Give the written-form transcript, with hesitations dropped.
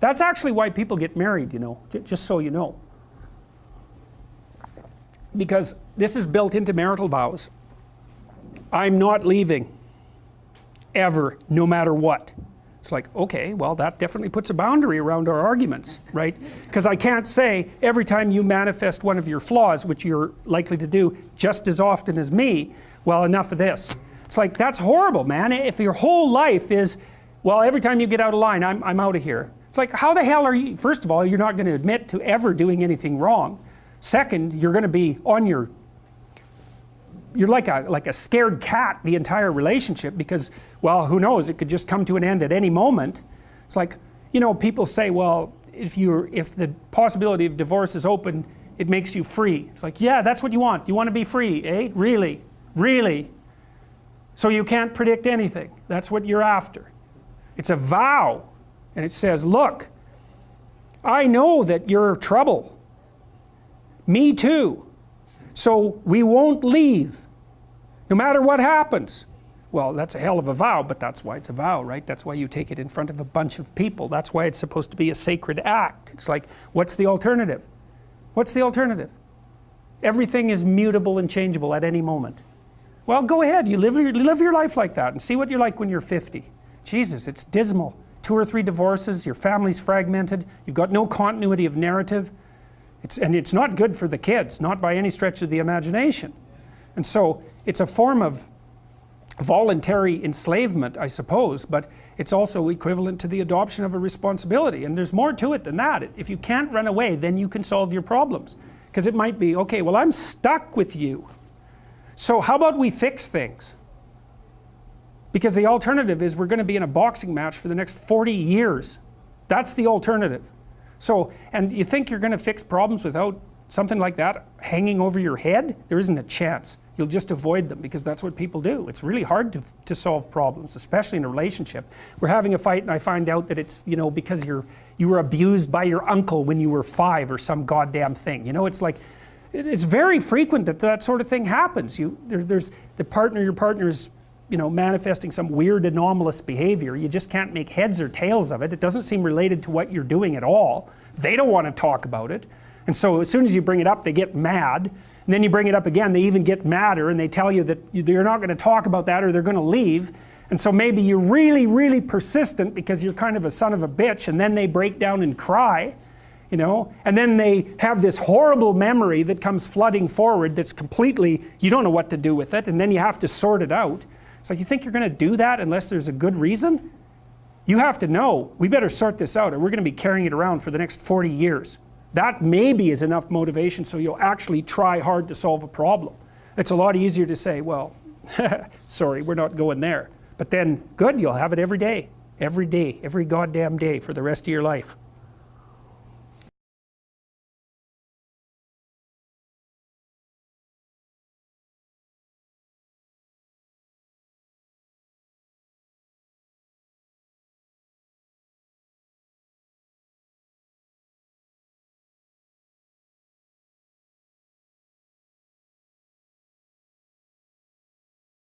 That's actually why people get married, you know, just so you know. Because this is built into marital vows. I'm not leaving. Ever, no matter what. It's like, okay, well that definitely puts a boundary around our arguments, right? Because I can't say every time you manifest one of your flaws, which you're likely to do just as often as me, well, enough of this. It's like, that's horrible, man. If your whole life is, well, every time you get out of line, I'm out of here. It's like, how the hell are you? First of all, you're not going to admit to ever doing anything wrong. Second, you're going to be on your, you're like a scared cat the entire relationship, because, well, who knows, it could just come to an end at any moment. It's like, you know, people say, well, if the possibility of divorce is open, it makes you free. It's like, yeah, that's what you want. You want to be free, eh? Really? Really? So you can't predict anything. That's what you're after. It's a vow. And it says, look, I know that you're trouble. Me too. So we won't leave, no matter what happens. Well, that's a hell of a vow, but that's why it's a vow, right? That's why you take it in front of a bunch of people. That's why it's supposed to be a sacred act. It's like, what's the alternative? What's the alternative? Everything is mutable and changeable at any moment. Well, go ahead, you live your life like that and see what you're like when you're 50. Jesus, it's dismal. 2 or 3 divorces, your family's fragmented, you've got no continuity of narrative. And it's not good for the kids, not by any stretch of the imagination. And so it's a form of voluntary enslavement, I suppose, but it's also equivalent to the adoption of a responsibility. And there's more to it than that. If you can't run away, then you can solve your problems. Because it might be, okay, well, I'm stuck with you. So how about we fix things? Because the alternative is we're going to be in a boxing match for the next 40 years. That's the alternative. So, and you think you're going to fix problems without something like that hanging over your head? There isn't a chance. You'll just avoid them, because that's what people do. It's really hard to solve problems, especially in a relationship. We're having a fight and I find out that it's, you know, because you were abused by your uncle when you were 5 or some goddamn thing. You know, it's like, it's very frequent that that sort of thing happens. There's your partner is, you know, manifesting some weird anomalous behavior. You just can't make heads or tails of it. It doesn't seem related to what you're doing at all. They don't want to talk about it. And so as soon as you bring it up, they get mad. And then you bring it up again, they even get madder, and they tell you that they're not going to talk about that or they're going to leave. And so maybe you're really, really persistent because you're kind of a son of a bitch, and then they break down and cry, you know, and then they have this horrible memory that comes flooding forward that's completely, you don't know what to do with it, and then you have to sort it out. It's like, you think you're going to do that unless there's a good reason? You have to know, we better sort this out or we're going to be carrying it around for the next 40 years. That maybe is enough motivation so you'll actually try hard to solve a problem. It's a lot easier to say, well, sorry, we're not going there. But then, good, you'll have it every day, every goddamn day for the rest of your life.